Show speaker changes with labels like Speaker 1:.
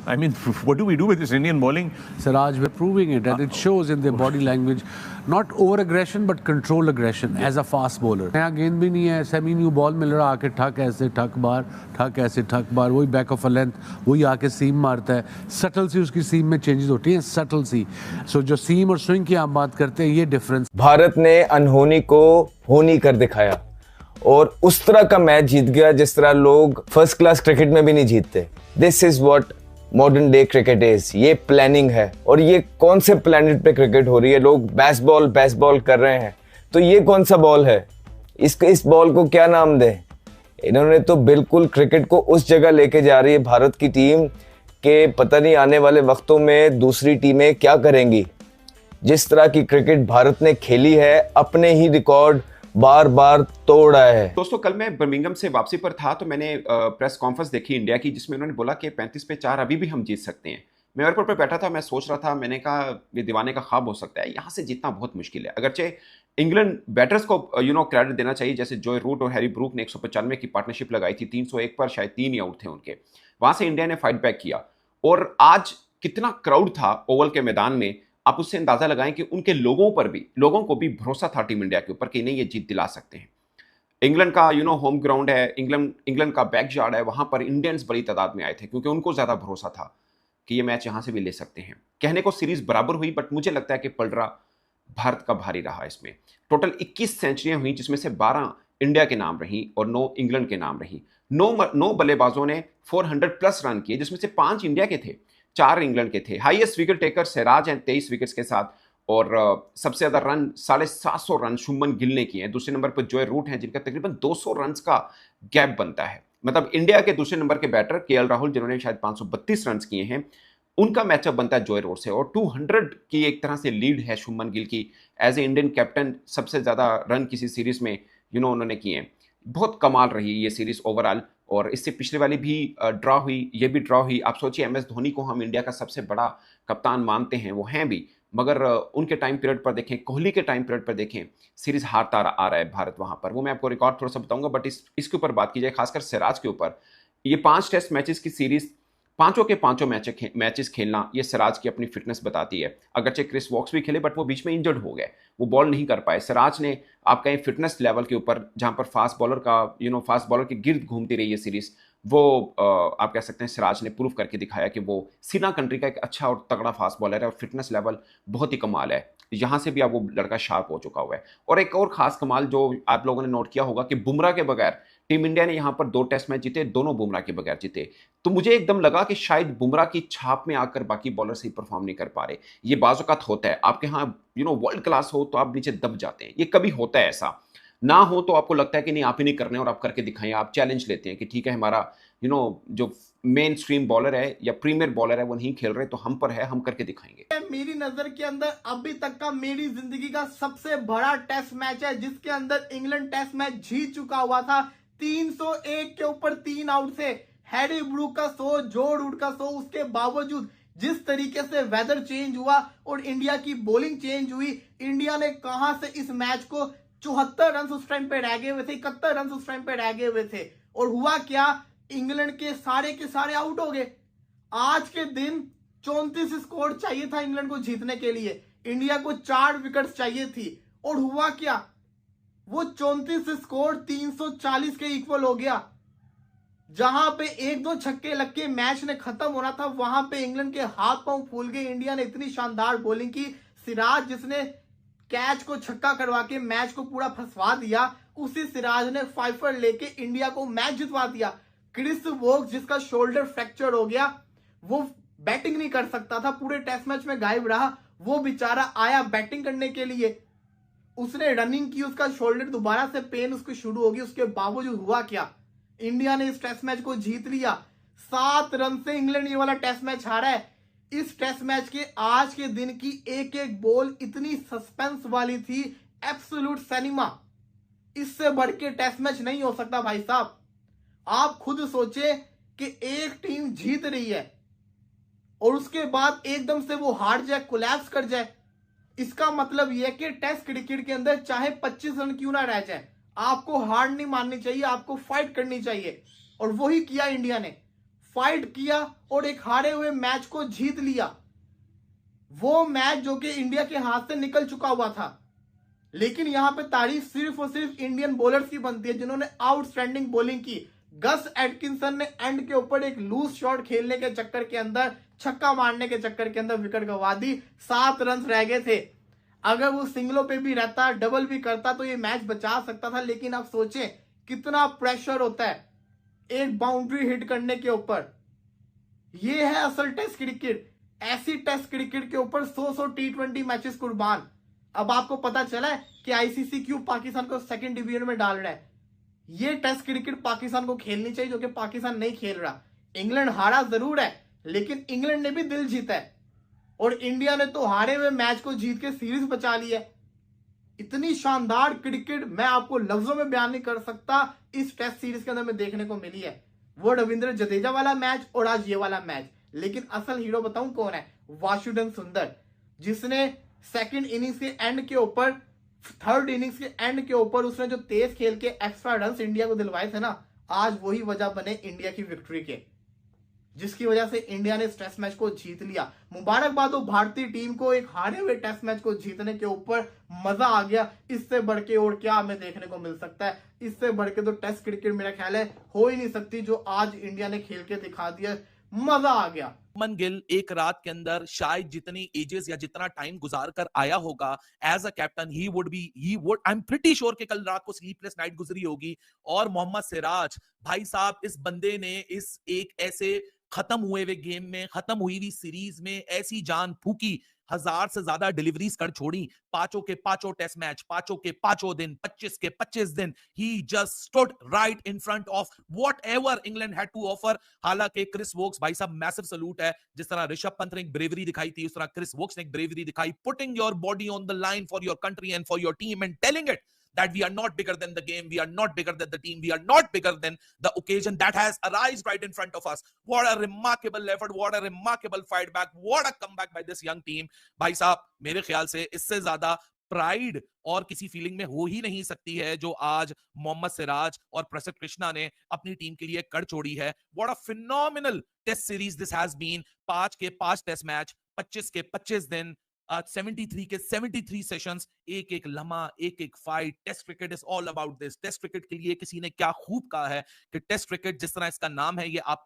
Speaker 1: I mean, what do we do with this Indian bowling?
Speaker 2: Siraj, we're proving it, and it shows in their body language. Not over aggression, but controlled aggression as a fast bowler. नया गेंद भी नहीं है, semi new ball मिल रहा, आके ठक ऐसे ठक बार, ठक ऐसे ठक बार, वही बैक ऑफ अ लेंथ, वही आके सीम मारता है. सटल सी उसकी सीम में चेंजेस होती हैं, सटल सी. सो जो सीम और स्विंग की आप बात करते हैं, ये डिफरेंस.
Speaker 3: भारत ने अनहोनी को होनी कर दिखाया और उस तरह का मैच जीत गया जिस तरह लोग फर्स्ट क्लास क्रिकेट में भी नहीं जीतते. This is what modern day cricket is. ये प्लानिंग है. और ये कौन से प्लेनेट पे क्रिकेट हो रही है? लोग बेसबॉल कर रहे हैं, तो ये कौन सा बॉल है? इस बॉल को क्या नाम दें? इन्होंने तो बिल्कुल क्रिकेट को उस जगह लेके जा रही है भारत की टीम के पता नहीं आने वाले वक्तों में दूसरी टीमें क्या करेंगी. जिस तरह की क्रिकेट भारत ने खेली है, अपने ही रिकॉर्ड बार बार तोड़ा है.
Speaker 4: दोस्तों, कल मैं बर्मिंघम से वापसी पर था तो मैंने प्रेस कॉन्फ्रेंस देखी इंडिया की, जिसमें उन्होंने बोला कि 35 पे 4 अभी भी हम जीत सकते हैं. मैं एयरपोर्ट पर बैठा था, मैं सोच रहा था, मैंने कहा ये दीवाने का ख्वाब हो सकता है, यहाँ से जीतना बहुत मुश्किल है. अगरचे इंग्लैंड बैटर्स को क्रेडिट देना चाहिए, जैसे जॉय रूट और हैरी ब्रूक ने 195 की पार्टनरशिप लगाई थी, 301 पर शायद 3 ही आउट थे उनके. वहां से इंडिया ने फाइट बैक किया और आज कितना क्राउड था ओवल के मैदान में, आप उससे अंदाजा लगाएं कि उनके लोगों को भी भरोसा था टीम इंडिया के ऊपर कि नहीं, ये जीत दिला सकते हैं. इंग्लैंड का होम ग्राउंड है, इंग्लैंड का बैकयार्ड है, वहां पर इंडियंस बड़ी तादाद में आए थे क्योंकि उनको ज्यादा भरोसा था कि ये मैच यहां से भी ले सकते हैं. कहने को सीरीज बराबर हुई, बट मुझे लगता है कि पलड़ा भारत का भारी रहा. इसमें टोटल 21 सेंचुरियां हुई, जिसमें से 12 इंडिया के नाम रही और 9 इंग्लैंड के नाम रही. 9 बल्लेबाजों ने 400 प्लस रन किए, जिसमें से 5 इंडिया के थे, 4 इंग्लैंड के थे. हाईएस्ट विकेट टेकर सिराज हैं 23 विकेट्स के साथ, और सबसे ज्यादा रन 750 रन शुभमन गिल ने किए हैं. दूसरे नंबर पर जॉय रूट हैं, जिनका तकरीबन 200 रन का गैप बनता है. मतलब इंडिया के दूसरे नंबर के बैटर केएल राहुल, जिन्होंने शायद 532 रन किए हैं, उनका मैचअप बनता है जॉय रूट से. और 200 की एक तरह से लीड है शुभमन गिल की. एज ए इंडियन कैप्टन सबसे ज्यादा रन किसी सीरीज में उन्होंने किए हैं. बहुत कमाल रही ये सीरीज ओवरऑल. और इससे पिछले वाली भी ड्रॉ हुई, ये भी ड्रॉ हुई. आप सोचिए, एमएस धोनी को हम इंडिया का सबसे बड़ा कप्तान मानते हैं, वो हैं भी, मगर उनके टाइम पीरियड पर देखें, कोहली के टाइम पीरियड पर देखें, सीरीज हारता आ रहा है भारत वहां पर. वो मैं आपको रिकॉर्ड थोड़ा सा बताऊंगा, बट इसके ऊपर बात की जाए, खासकर सिराज के ऊपर. ये 5 टेस्ट मैचेस की सीरीज, पांचों के पांचों मैचेस खेलना, ये सिराज की अपनी फिटनेस बताती है. अगरचे क्रिस वॉक्स भी खेले, बट वो बीच में इंजर्ड हो गए, वो बॉल नहीं कर पाए. सिराज ने आप कहें फिटनेस लेवल के ऊपर, जहां पर फास्ट बॉलर के गिर्द घूमती रही है सीरीज, वो आप कह सकते हैं सिराज ने प्रूव करके दिखाया कि वो सीना कंट्री का एक अच्छा और तगड़ा फास्ट बॉलर है और फिटनेस लेवल बहुत ही कमाल है. यहां से भी अब वो लड़का शार्प हो चुका हुआ है. और एक और खास कमाल जो आप लोगों ने नोट किया होगा कि बुमराह के बगैर टीम इंडिया ने यहां पर 2 टेस्ट मैच जीते, दोनों बुमराह के बगैर जीते. तो मुझे एकदम लगा कि शायद बुमराह की छाप में आकर बाकी बॉलर सही परफॉर्म नहीं कर पा रहे. ये बाज़-औक़ात होता है, आपके यहाँ वर्ल्ड क्लास हो तो आप नीचे दब जाते हैं, ये कभी होता है. ऐसा ना हो तो आपको लगता है कि नहीं, आप ही नहीं करने और आप करके दिखाएं. आप चैलेंज लेते हैं कि ठीक है, हमारा जो मेन स्ट्रीम बॉलर है या प्रीमियर बॉलर है वो नहीं खेल रहे, तो हम पर है, हम करके दिखाएंगे.
Speaker 5: मेरी नजर के अंदर अभी तक का मेरी जिंदगी का सबसे बड़ा टेस्ट मैच है, जिसके अंदर इंग्लैंड टेस्ट मैच जीत चुका हुआ था 301 के ऊपर 3 आउट से. हैरी ब्रूक का 100, जो रूट का 100. उसके बावजूद जिस तरीके से वेदर चेंज हुआ और इंडिया की बॉलिंग चेंज हुई, इंडिया ने कहां से इस मैच को 74 रन उस टाइम पे रह गए हुए थे, 71 रन उस टाइम पे रह गए हुए थे. और हुआ क्या, इंग्लैंड के सारे आउट हो गए. आज के दिन 34 स्कोर चाहिए था इंग्लैंड को जीतने के लिए, इंडिया को 4 विकेट्स चाहिए थी. और हुआ क्या, वो 34 स्कोर 340 के इक्वल हो गया. जहां पे 1-2 छक्के लग के मैच ने खत्म होना था, वहां पे इंग्लैंड के हाथ पांव फूल गए. इंडिया ने इतनी शानदार बॉलिंग की. सिराज, जिसने कैच को छक्का करवा के मैच को पूरा फंसवा दिया, उसी सिराज ने 5 लेके इंडिया को मैच जितवा दिया. क्रिस वोक्स, जिसका शोल्डर फ्रैक्चर हो गया, वो बैटिंग नहीं कर सकता था, पूरे टेस्ट मैच में गायब रहा. वो बेचारा आया बैटिंग करने के लिए, उसने रनिंग की, उसका शोल्डर दोबारा से पेन उसको शुरू हो गई. उसके बावजूद हुआ क्या, इंडिया ने इस टेस्ट मैच को जीत लिया. 7 रन से इंग्लैंड ये वाला टेस्ट मैच हारा है. इस टेस्ट मैच के आज के दिन की एक एक बॉल इतनी सस्पेंस वाली थी, एब्सोल्यूट सिनेमा. इससे बढ़ के टेस्ट मैच नहीं हो सकता भाई साहब. आप खुद सोचे कि एक टीम जीत रही है और उसके बाद एकदम से वो हार जाए, कोलैप्स कर जाए. इसका मतलब यह कि टेस्ट क्रिकेट के अंदर चाहे 25 रन क्यों ना रह जाए, आपको हार नहीं माननी चाहिए, आपको फाइट करनी चाहिए. और वही किया इंडिया ने. फाइट किया और एक हारे हुए मैच को जीत लिया। वो मैच जो कि इंडिया के हाथ से निकल चुका हुआ था। लेकिन यहां पे तारीफ सिर्फ और सिर्फ इंडियन बॉलर्स की बनती है जिन्होंने आउटस्टैंडिंग बॉलिंग की। गस एटकिंसन ने एंड के ऊपर एक लूज शॉट खेलने के चक्कर के अंदर, छक्का मारने के चक्कर के अंदर विकेट गंवा दी। 7 रन रह गए थे। अगर वो सिंगलों पे भी रहता, डबल भी करता तो ये मैच बचा सकता था। लेकिन आप सोचें कितना प्रेशर होता है एक बाउंड्री हिट करने के ऊपर। ये है असल टेस्ट क्रिकेट। ऐसी टेस्ट क्रिकेट के ऊपर 100 T20 मैचेस कुर्बान। अब आपको पता चला है कि आईसीसी क्यों पाकिस्तान को सेकंड डिवीजन में डाल रहा है। ये टेस्ट क्रिकेट पाकिस्तान को खेलनी चाहिए, जो कि पाकिस्तान नहीं खेल रहा। इंग्लैंड हारा जरूर है, लेकिन इंग्लैंड ने भी दिल जीता है और इंडिया ने तो हारे हुए मैच को जीत के सीरीज बचा ली है। इतनी शानदार क्रिकेट मैं आपको लफ्जों में बयान नहीं कर सकता इस टेस्ट सीरीज के अंदर में देखने को मिली है। वो रविंद्र जडेजा वाला मैच और आज ये वाला मैच। लेकिन असल हीरो बताऊं कौन है? वाशुधन सुंदर, जिसने सेकंड इनिंग्स के एंड के ऊपर, थर्ड इनिंग्स के एंड के ऊपर उसने जो तेज खेल के एक्स्ट्रा रन्स इंडिया को दिलवाए थे ना, आज वही वजह बने इंडिया की विक्ट्री के, जिसकी वजह से इंडिया ने इस टेस्ट मैच को जीत लिया। मुबारकबाद हो भारतीय टीम को एक हारे हुए टेस्ट मैच को जीतने के ऊपर। मजा आ गया। इससे बढ़ के और क्या हमें देखने को मिल सकता है? इससे बढ़ के तो टेस्ट क्रिकेट मेरा ख्याल है हो ही नहीं सकती जो आज इंडिया ने खेल के दिखा दिया। मजा आ गया।
Speaker 6: शुभमन गिल एक रात के अंदर शायद जितनी एजेस या जितना टाइम गुजार कर आया होगा as a captain, he would I am pretty sure कि कल रात को स्लीपलेस नाइट गुजरी होगी। और मोहम्मद सिराज भाई साहब, इस बंदे ने इस एक ऐसे खत्म हुए हुए गेम में, खत्म हुई हुई सीरीज में ऐसी जान फूकी, 1000 से ज्यादा डिलीवरीज कर छोड़ी। पांचों के पांचों टेस्ट मैच, पांचों के पांचों दिन, 25 के 25 दिन, ही just stood right in front of whatever England had to offer. हालांकि क्रिस वोक्स भाई साहब मैसिव सलूट है। जिस तरह ऋषभ पंत ने एक ब्रेवरी दिखाई थी, उस तरह क्रिस वोक्स ने एक ब्रेवरी दिखाई, putting your body on the line for your country and for your team and telling it that we are not bigger than the game, we are not bigger than the team, we are not bigger than the occasion that has arisen right in front of us. What a remarkable effort, what a remarkable fight back, what a comeback by this young team. भाई साहब, मेरे ख्याल से इससे ज्यादा pride और किसी feeling में हो ही नहीं सकती है जो आज मोहम्मद सिराज और प्रसिद्ध कृष्णा ने अपनी टीम के लिए कर छोड़ी है। What a phenomenal test series this has been. 5 के 5 टेस्ट मैच, 25 के 25 दिन, 73 के 73 सेशंस, एक एक लम्हा, एक एक fight. Test cricket is all about this. Test cricket के लिए किसी ने क्या खूब कहा है कि टेस्ट क्रिकेट जिस तरह इसका नाम है, ये आप